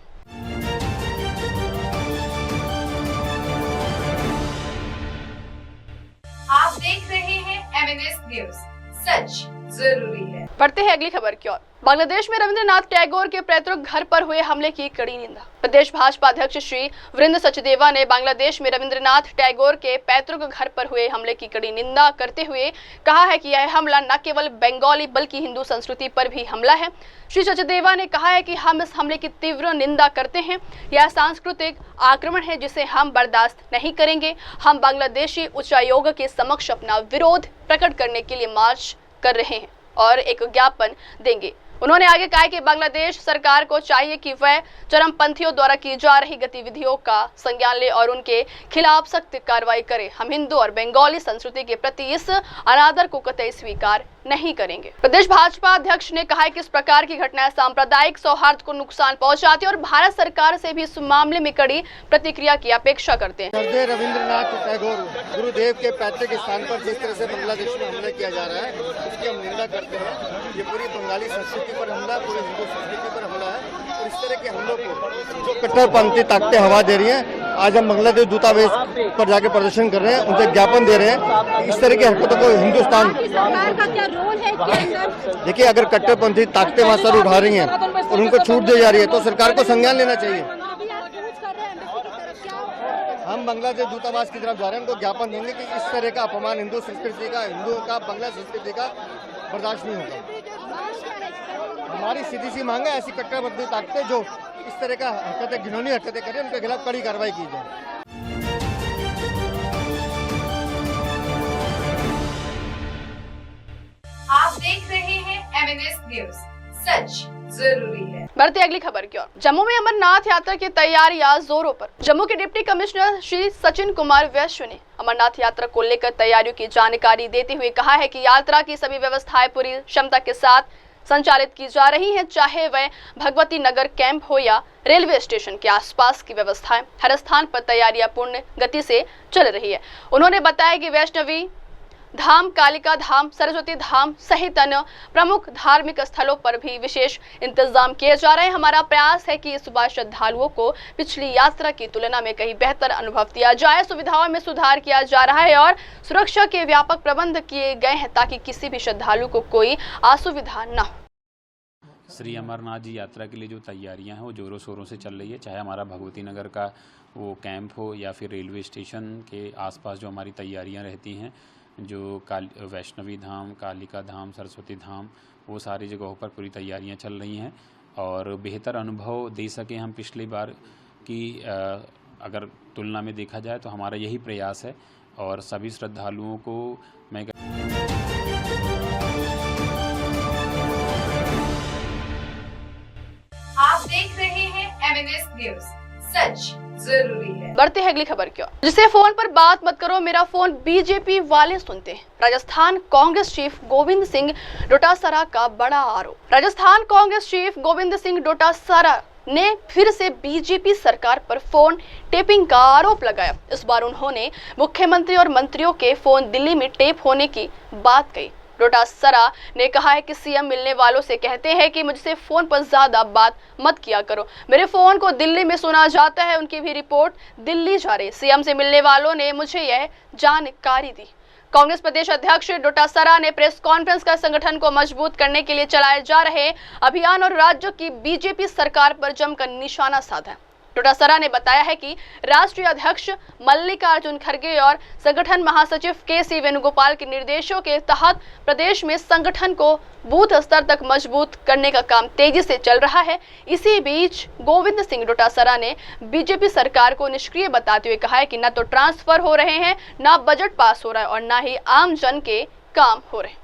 आप देख रहे हैं MNS न्यूज, सच जरूरी है। बढ़ते हैं अगली खबर की ओर। बांग्लादेश में रविंद्रनाथ टैगोर के पैतृक घर पर हुए हमले की कड़ी निंदा। प्रदेश भाजपा अध्यक्ष श्री वीरेंद्र सचदेवा ने बांग्लादेश में रविंद्रनाथ टैगोर के पैतृक घर पर हुए हमले की कड़ी निंदा करते हुए कहा है कि यह हमला न केवल बंगाली बल्कि हिंदू संस्कृति पर भी हमला है। श्री सचदेवा ने कहा है कि हम इस हमले की तीव्र निंदा करते हैं। यह सांस्कृतिक आक्रमण है जिसे हम बर्दाश्त नहीं करेंगे। हम बांग्लादेशी उच्चायोग के समक्ष अपना विरोध प्रकट करने के लिए मार्च कर रहे हैं और एक ज्ञापन देंगे। उन्होंने आगे कहा कि बांग्लादेश सरकार को चाहिए कि वह चरमपंथियों द्वारा की जा रही गतिविधियों का संज्ञान ले और उनके खिलाफ सख्त कार्रवाई करे। हम हिंदू और बंगाली संस्कृति के प्रति इस अनादर को कतई स्वीकार नहीं करेंगे। प्रदेश भाजपा अध्यक्ष ने कहा कि इस प्रकार की घटनाएं सांप्रदायिक सौहार्द को नुकसान पहुंचाती है और भारत सरकार से भी इस मामले में कड़ी प्रतिक्रिया की अपेक्षा करते हैं। रविंद्रनाथ टैगोर गुरुदेव के पैतृक स्थान पर जिस तरह से बांग्लादेश में हमला किया जा रहा है, उसकी हम निंदा करते हैं। ये पूरी बंगाली संस्कृति पर हमला, पूरी हिंदू संस्कृति पर हमला है और इस तरह कि हम लोग को जो कट्टरपंथी ताकतें हवा दे रही हैं, आज हम बांग्लादेश दूतावास पर जाके प्रदर्शन कर रहे हैं, उनसे ज्ञापन दे रहे हैं। इस तरह की हरकतों को हिंदुस्तान, सरकार का क्या रोल है इसके अंदर? देखिए, अगर कट्टरपंथी ताकतें वहाँ सर उठा रही हैं और उनको छूट दी जा रही है तो सरकार को संज्ञान लेना चाहिए। अभी आप पूछ कर रहे हैं एम्बेसी की तरफ, क्या हम बांग्लादेश दूतावास की तरफ जा रहे हैं, उनको ज्ञापन देंगे कि इस तरह का अपमान हिंदू संस्कृति का, हिंदुओं का, बांग्ला संस्कृति का बर्दाश्त नहीं होगा। मांग क्या है इसका? हमारी सीधी सी मांग है, ऐसी कट्टरपंथी ताकतें जो इस तरह का हरकतें, घिनौनी हरकतें करें, उनके खिलाफ कड़ी कार्रवाई की जाए। आप देख रहे हैं MNS न्यूज, सच जरूरी है। बढ़ते अगली खबर की ओर। जम्मू में अमरनाथ यात्रा की तैयारियां जोरों पर। जम्मू के डिप्टी कमिश्नर श्री सचिन कुमार वैश्य ने अमरनाथ यात्रा को लेकर तैयारियों की जानकारी देते हुए कहा है कि यात्रा की सभी व्यवस्थाएं पूरी क्षमता के साथ संचालित की जा रही हैं, चाहे वह भगवती नगर कैंप हो या रेलवे स्टेशन के आसपास की व्यवस्थाएं। हर स्थान पर तैयारियां पूर्ण गति से चल रही है। उन्होंने बताया कि वैष्णवी धाम, कालिका धाम, सरस्वती धाम सहित अन्य प्रमुख धार्मिक स्थलों पर भी विशेष इंतजाम किए जा रहे हैं। हमारा प्रयास है कि इस बार श्रद्धालुओं को पिछली यात्रा की तुलना में कहीं बेहतर अनुभव दिया जाए। सुविधाओं में सुधार किया जा रहा है और सुरक्षा के व्यापक प्रबंध किए गए हैं ताकि किसी भी श्रद्धालु को कोई असुविधा न हो। श्री अमरनाथ जी यात्रा के लिए जो तैयारियां हैं वो जोरों शोरों से चल रही है, चाहे हमारा भगवती नगर का वो कैंप हो या फिर रेलवे स्टेशन के आसपास जो हमारी तैयारियां रहती हैं, जो वैष्णवी धाम, कालिका धाम, सरस्वती धाम, वो सारी जगहों पर पूरी तैयारियां चल रही हैं और बेहतर अनुभव दे सके हम पिछली बार की अगर तुलना में देखा जाए तो हमारा यही प्रयास है। और सभी श्रद्धालुओं को मैं आप देख रहे हैं MNS न्यूज, सच जरूरी है। बढ़ते हैं अगली खबर की ओर। जिसे फोन पर बात मत करो, मेरा फोन बीजेपी वाले सुनते हैं। राजस्थान कांग्रेस चीफ गोविंद सिंह डोटासरा का बड़ा आरोप। राजस्थान कांग्रेस चीफ गोविंद सिंह डोटासरा ने फिर से बीजेपी सरकार पर फोन टेपिंग का आरोप लगाया। इस बार उन्होंने मुख्यमंत्री और मंत्रियों के फोन दिल्ली में टेप होने की बात कही। डोटासरा ने कहा है कि सीएम मिलने वालों से कहते हैं कि मुझसे फोन पर ज्यादा बात मत किया करो, मेरे फोन को दिल्ली में सुना जाता है, उनकी भी रिपोर्ट दिल्ली जा रही। सीएम से मिलने वालों ने मुझे यह जानकारी दी। कांग्रेस प्रदेश अध्यक्ष डोटासरा ने प्रेस कॉन्फ्रेंस कर संगठन को मजबूत करने के लिए चलाए जा रहे अभियान और राज्यों की बीजेपी सरकार पर जमकर निशाना साधा। डोटासरा ने बताया है कि राष्ट्रीय अध्यक्ष मल्लिकार्जुन खड़गे और संगठन महासचिव के.सी. वेणुगोपाल के निर्देशों के तहत प्रदेश में संगठन को बूथ स्तर तक मजबूत करने का काम तेजी से चल रहा है। इसी बीच गोविंद सिंह डोटासरा ने बीजेपी सरकार को निष्क्रिय बताते हुए कहा है कि न तो ट्रांसफर हो रहे हैं, न बजट पास हो रहा है और न ही आम जन के काम हो रहे हैं।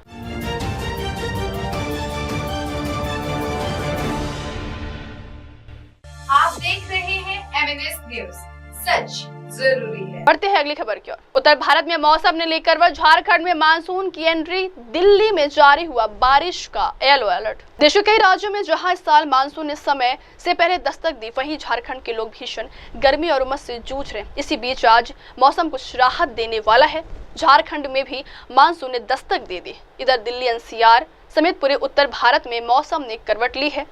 आप देख रहे हैं MNS न्यूज, सच जरूरी है। बढ़ते हैं अगली खबर की ओर। उत्तर भारत में मौसम ने लेकर वह झारखंड में मानसून की एंट्री। दिल्ली में जारी हुआ बारिश का येलो अलर्ट। देश के कई राज्यों में जहां इस साल मानसून ने समय से पहले दस्तक दी, वहीं झारखंड के लोग भीषण गर्मी और उमस से जूझ रहे हैं। इसी बीच आज मौसम कुछ राहत देने वाला है। झारखंड में भी मानसून ने दस्तक दे दी। इधर दिल्ली एनसीआर समेत पूरे उत्तर भारत में मौसम ने करवट ली है।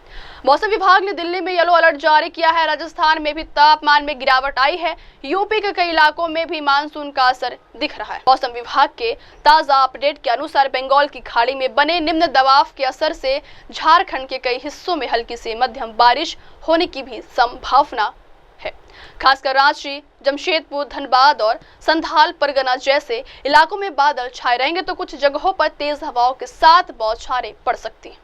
मौसम विभाग ने दिल्ली में येलो अलर्ट जारी किया है। राजस्थान में भी तापमान में गिरावट आई है। यूपी के कई इलाकों में भी मानसून का असर दिख रहा है। मौसम विभाग के ताजा अपडेट के अनुसार बंगाल की खाड़ी में बने निम्न दबाव के असर से झारखंड के कई हिस्सों में हल्की से मध्यम बारिश होने की भी संभावना है। खासकर रांची, जमशेदपुर, धनबाद और संथाल परगना जैसे इलाकों में बादल छाए रहेंगे तो कुछ जगहों पर तेज हवाओं के साथ बौछारें पड़ सकती हैं।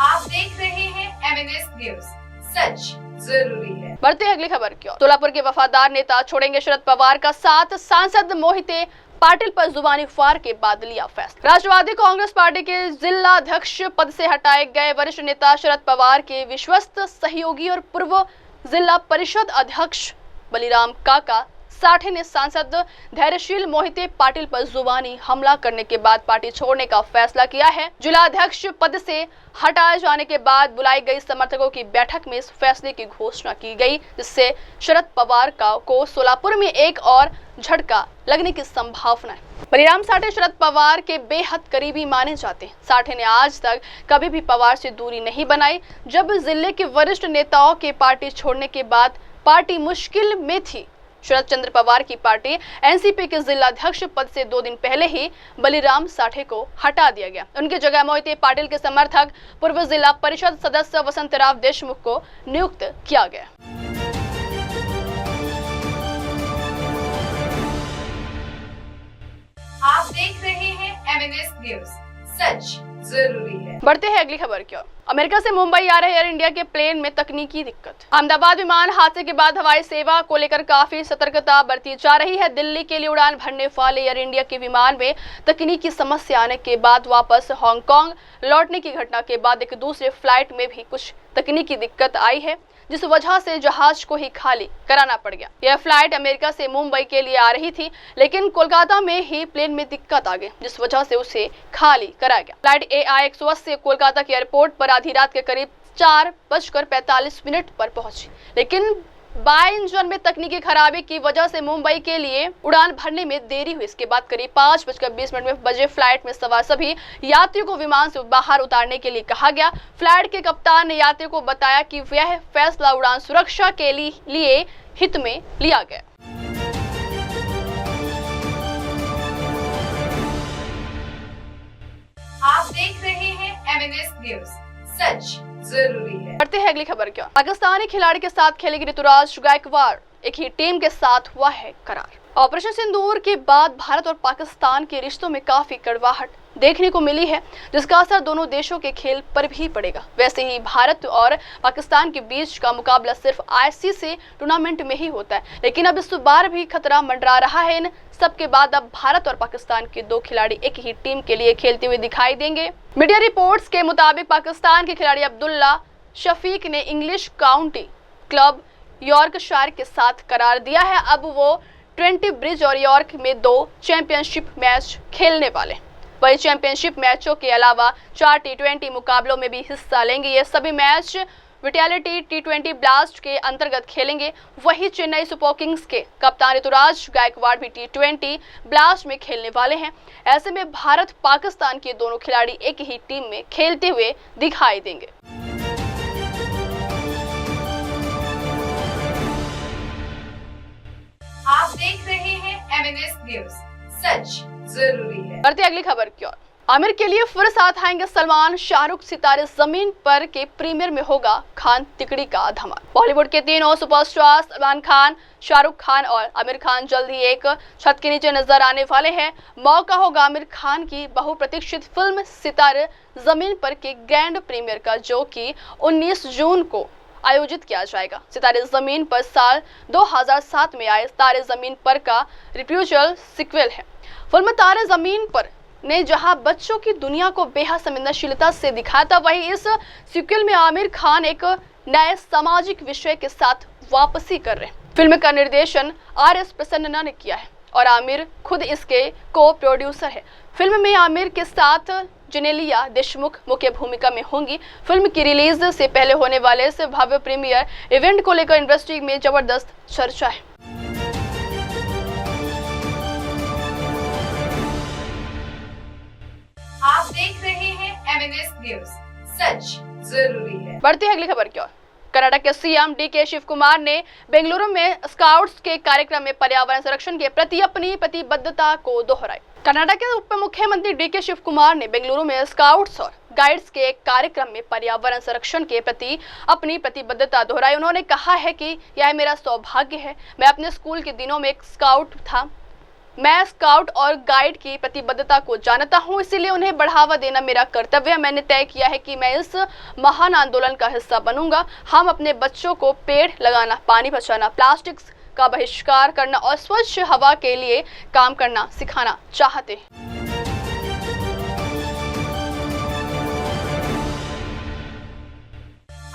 आप देख रहे हैं MNS न्यूज, सच जरूरी है। बढ़ते हैं अगली खबर की ओर। सोलापुर के वफादार नेता छोड़ेंगे शरद पवार का साथ। सांसद मोहिते पाटिल पर जुबानी फार के बाद लिया फैसला। राष्ट्रवादी कांग्रेस पार्टी के जिला अध्यक्ष पद से हटाए गए वरिष्ठ नेता शरद पवार के विश्वस्त सहयोगी और पूर्व जिला परिषद अध्यक्ष बलिराम काका साठे ने सांसद धैर्यशील मोहिते पाटिल पर जुबानी हमला करने के बाद पार्टी छोड़ने का फैसला किया है। जिलाध्यक्ष पद से हटाए जाने के बाद बुलाई गई समर्थकों की बैठक में इस फैसले की घोषणा की गई, जिससे शरद पवार को सोलापुर में एक और झटका लगने की संभावना है। बलिराम साठे शरद पवार के बेहद करीबी माने जाते हैं। साठे ने आज तक कभी भी पवार से दूरी नहीं बनाई। जब जिले के वरिष्ठ नेताओं के पार्टी छोड़ने के बाद पार्टी मुश्किल में थी, शरद चंद्र पवार की पार्टी एनसीपी के जिलाध्यक्ष पद से 2 दिन पहले ही बलिराम साठे को हटा दिया गया। उनकी जगह मोहिते पाटिल के समर्थक पूर्व जिला परिषद सदस्य वसंतराव देशमुख को नियुक्त किया गया। आप देख रहे हैं एमएनएस न्यूज, सच जरूरी है। बढ़ते हैं अगली खबर की ओर। अमेरिका से मुंबई आ रहे एयर इंडिया के प्लेन में तकनीकी दिक्कत। अहमदाबाद विमान हादसे के बाद हवाई सेवा को लेकर काफी सतर्कता बरती जा रही है। दिल्ली के लिए उड़ान भरने वाले एयर इंडिया के विमान में तकनीकी समस्या आने के बाद वापस हांगकांग लौटने की घटना के बाद एक दूसरे फ्लाइट में भी कुछ तकनीकी दिक्कत आई है, जिस वजह से जहाज को ही खाली कराना पड़ गया। यह फ्लाइट अमेरिका से मुंबई के लिए आ रही थी, लेकिन कोलकाता में ही प्लेन में दिक्कत आ गई, जिस वजह से उसे खाली कराया गया। फ्लाइट AI 180 कोलकाता के एयरपोर्ट पर आधी रात के करीब 4:45 पर पहुंची, लेकिन बाय इंजन में तकनीकी खराबी की वजह से मुंबई के लिए उड़ान भरने में देरी हुई। इसके बाद करीब 5:20 में बजे फ्लाइट में सवार सभी यात्रियों को विमान से बाहर उतारने के लिए कहा गया। फ्लाइट के कप्तान ने यात्रियों को बताया कि यह फैसला उड़ान सुरक्षा के लिए हित में लिया गया। आप देख रहे हैं एमएनएस न्यूज, सच जरूरी है। बढ़ते हैं अगली खबर क्या। पाकिस्तानी खिलाड़ी के साथ खेलेगी ऋतुराज गायकवाड़, एक ही टीम के साथ हुआ है करार। ऑपरेशन सिंदूर के बाद भारत और पाकिस्तान के रिश्तों में काफी कड़वाहट देखने को मिली है, जिसका असर दोनों देशों के खेल पर भी पड़ेगा। वैसे ही भारत और पाकिस्तान के बीच का मुकाबला सिर्फ ICC टूर्नामेंट में ही होता है, लेकिन अब इस बार भी खतरा मंडरा रहा है। इन सबके बाद अब भारत और पाकिस्तान के 2 खिलाड़ी एक ही टीम के लिए खेलते हुए दिखाई देंगे। मीडिया रिपोर्ट्स के मुताबिक पाकिस्तान के खिलाड़ी अब्दुल्ला शफीक ने इंग्लिश काउंटी क्लब यॉर्कशायर के साथ करार दिया है। अब वो ट्रेंटी ब्रिज और यॉर्क में 2 चैंपियनशिप मैच खेलने वाले। वही चैंपियनशिप मैचों के अलावा 4 T20 मुकाबलों में भी हिस्सा लेंगे। ये सभी मैच विटैलिटी T20 ब्लास्ट के अंतर्गत खेलेंगे। वही चेन्नई सुपर किंग्स के कप्तान ऋतुराज गायकवाड़ भी T20 ब्लास्ट में खेलने वाले हैं। ऐसे में भारत पाकिस्तान के दोनों खिलाड़ी एक ही टीम में खेलते हुए दिखाई देंगे। आप देख रहे हैं एमएनएस न्यूज, सच जरूरी है। बढ़ते अगली खबर की ओर। आमिर के लिए फिर साथ आएंगे सलमान, शाहरुख सितारे जमीन पर के प्रीमियर में होगा खान तिकड़ी का धमाल। बॉलीवुड के तीनों सुपरस्टार सलमान खान, शाहरुख खान और आमिर खान जल्द ही एक छत के नीचे नजर आने वाले हैं। मौका होगा आमिर खान की बहुप्रतीक्षित फिल्म सितारे जमीन पर के ग्रैंड प्रीमियर का, जो कि 19 जून को आयोजित किया जाएगा। सितारे जमीन पर साल 2007 में आए तारे जमीन पर का रिप्यूचल सिक्वल है। फिल्म तारे जमीन पर ने जहां बच्चों की दुनिया को बेहद संवेदनशीलता से दिखाया था, वहीं इस सिक्वल में आमिर खान एक नए सामाजिक विषय के साथ वापसी कर रहे हैं। फिल्म का निर्देशन RS प्रसन्ना ने किया है और आमिर खुद इसके को प्रोड्यूसर है। फिल्म में आमिर के साथ जेनेलिया देशमुख मुख्य भूमिका में होंगी। फिल्म की रिलीज से पहले होने वाले इस भव्य प्रीमियर इवेंट को लेकर इंडस्ट्री में जबरदस्त चर्चा है। आप देख रहे हैं एमएनएस न्यूज, सच जरूरी है। बढ़ती है अगली खबर की ओर। कर्नाटक के CM DK शिव कुमार ने बेंगलुरु में स्काउट्स के कार्यक्रम में पर्यावरण संरक्षण के प्रति अपनी प्रतिबद्धता को दोहराई। कर्नाटक के उप मुख्यमंत्री DK शिव कुमार ने बेंगलुरु में स्काउट्स और गाइड्स के एक कार्यक्रम में पर्यावरण संरक्षण के प्रति अपनी प्रतिबद्धता दोहराई। उन्होंने कहा है कि यह मेरा सौभाग्य है। मैं अपने स्कूल के दिनों में एक स्काउट था। मैं स्काउट और गाइड की प्रतिबद्धता को जानता हूं, इसीलिए उन्हें बढ़ावा देना मेरा कर्तव्य है। मैंने तय किया है कि मैं इस महान आंदोलन का हिस्सा बनूंगा। हम अपने बच्चों को पेड़ लगाना, पानी बचाना, प्लास्टिक का बहिष्कार करना और स्वच्छ हवा के लिए काम करना सिखाना चाहते हैं।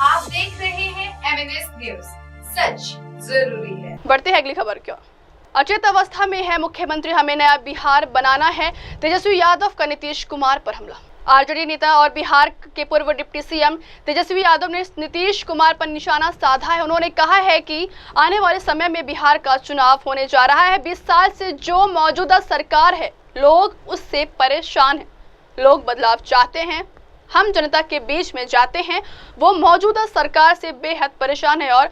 आप देख रहे हैं एमएनएस न्यूज, सच जरूरी है। बढ़ते हैं अगली खबर की ओर। अचेत अवस्था में है मुख्यमंत्री, हमें नया बिहार बनाना है। तेजस्वी यादव का नीतीश कुमार पर हमला। आरजेडी नेता और बिहार के पूर्व डिप्टी सीएम तेजस्वी यादव ने नीतीश कुमार पर निशाना साधा है। उन्होंने कहा है कि आने वाले समय में बिहार का चुनाव होने जा रहा है। 20 साल से जो मौजूदा सरकार है, लोग उससे परेशान हैं। लोग बदलाव चाहते हैं। हम जनता के बीच में जाते हैं। वो मौजूदा सरकार से बेहद परेशान है और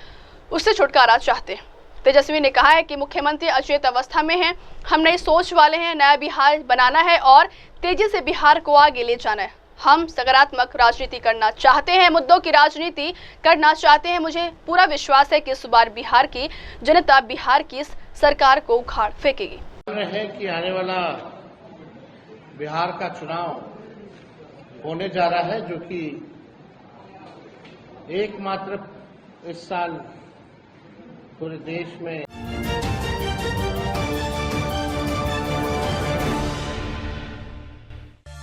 उससे छुटकारा चाहते हैं। तेजस्वी ने कहा है कि मुख्यमंत्री अचेत अवस्था में हैं। हम नई सोच वाले हैं, नया बिहार बनाना है और तेजी से बिहार को आगे ले जाना है। हम सकारात्मक राजनीति करना चाहते हैं, मुद्दों की राजनीति करना चाहते हैं। मुझे पूरा विश्वास है कि इस बार बिहार की जनता बिहार की इस सरकार को उखाड़ फेंकेगी। है कि आने वाला बिहार का चुनाव होने जा रहा है, जो कि एकमात्र इस साल पूरे देश में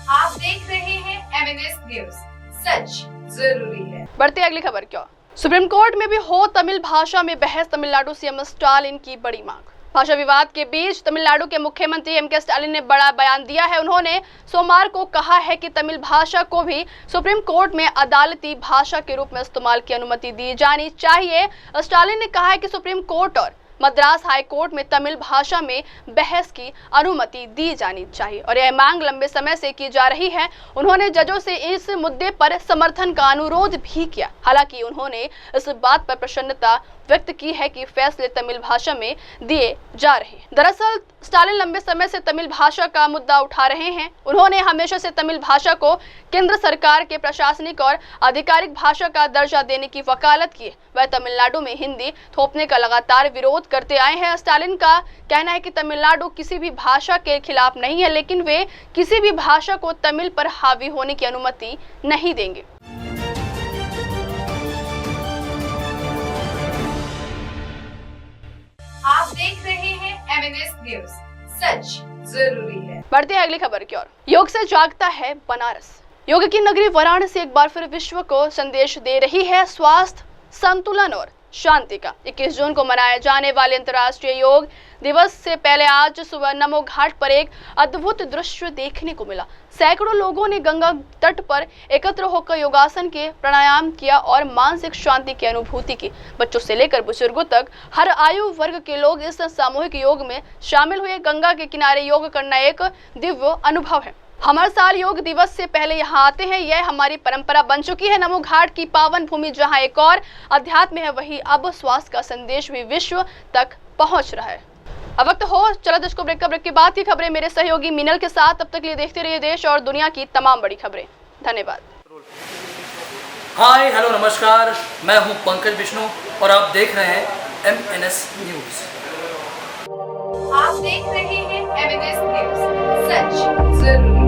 आप देख रहे हैं MNS न्यूज, सच जरूरी है। बढ़ते अगली खबर की ओर। सुप्रीम कोर्ट में भी हो तमिल भाषा में बहस, तमिलनाडु सीएम स्टालिन की बड़ी मांग। भाषा विवाद के बीच तमिलनाडु के मुख्यमंत्री एम के स्टालिन ने बड़ा बयान दिया है। उन्होंने सोमवार को कहा है कि तमिल भाषा को भी सुप्रीम कोर्ट में अदालती भाषा के रूप में इस्तेमाल की अनुमति दी जानी चाहिए। स्टालिन ने कहा है कि सुप्रीम कोर्ट और मद्रास हाई कोर्ट में तमिल भाषा में बहस की अनुमति दी जानी चाहिए और यह मांग लंबे समय से की जा रही है। उन्होंने जजों से इस मुद्दे पर समर्थन का अनुरोध भी किया। हालांकि उन्होंने इस बात पर प्रसन्नता व्यक्त की है कि फैसले तमिल भाषा में दिए जा रहे हैं। दरअसल स्टालिन लंबे समय से तमिल भाषा का मुद्दा उठा रहे हैं। उन्होंने हमेशा से तमिल भाषा को केंद्र सरकार के प्रशासनिक और आधिकारिक भाषा का दर्जा देने की वकालत की है। वह तमिलनाडु में हिंदी थोपने का लगातार विरोध करते आए हैं। स्टालिन का कहना है कि तमिलनाडु किसी भी भाषा के खिलाफ नहीं है, लेकिन वे किसी भी भाषा को तमिल पर हावी होने की अनुमति नहीं देंगे। आप देख रहे हैं MNS न्यूज, सच जरूरी है। बढ़ते हैं अगली खबर की ओर। योग से जागता है बनारस। योग की नगरी वाराणसी एक बार फिर विश्व को संदेश दे रही है स्वास्थ्य, संतुलन और शांति का। 21 जून को मनाए जाने वाले अंतर्राष्ट्रीय योग दिवस से पहले आज सुबह नमो घाट पर एक अद्भुत दृश्य देखने को मिला। सैकड़ों लोगों ने गंगा तट पर एकत्र होकर योगासन के प्राणायाम किया और मानसिक शांति की अनुभूति की। बच्चों से लेकर बुजुर्गों तक हर आयु वर्ग के लोग इस सामूहिक योग में शामिल हुए। गंगा के किनारे योग करना एक दिव्य अनुभव है। हम हर साल योग दिवस से पहले यहाँ आते हैं। यह हमारी परंपरा बन चुकी है। नमो घाट की पावन भूमि जहाँ एक और अध्यात्म है, वही अब स्वास्थ्य का संदेश भी विश्व तक पहुँच रहा है। अब वक्त हो चला देश को ब्रेक की बात की खबरें मेरे सहयोगी मीनल के साथ। तब तक के लिए देखते रहिए देश और दुनिया की तमाम बड़ी खबरें। धन्यवाद। हाय हेलो नमस्कार, मैं हूं पंकज विष्णु और आप देख रहे हैं MNS न्यूज। आप देख रहे हैं MNS न्यूज, सच जरूरी।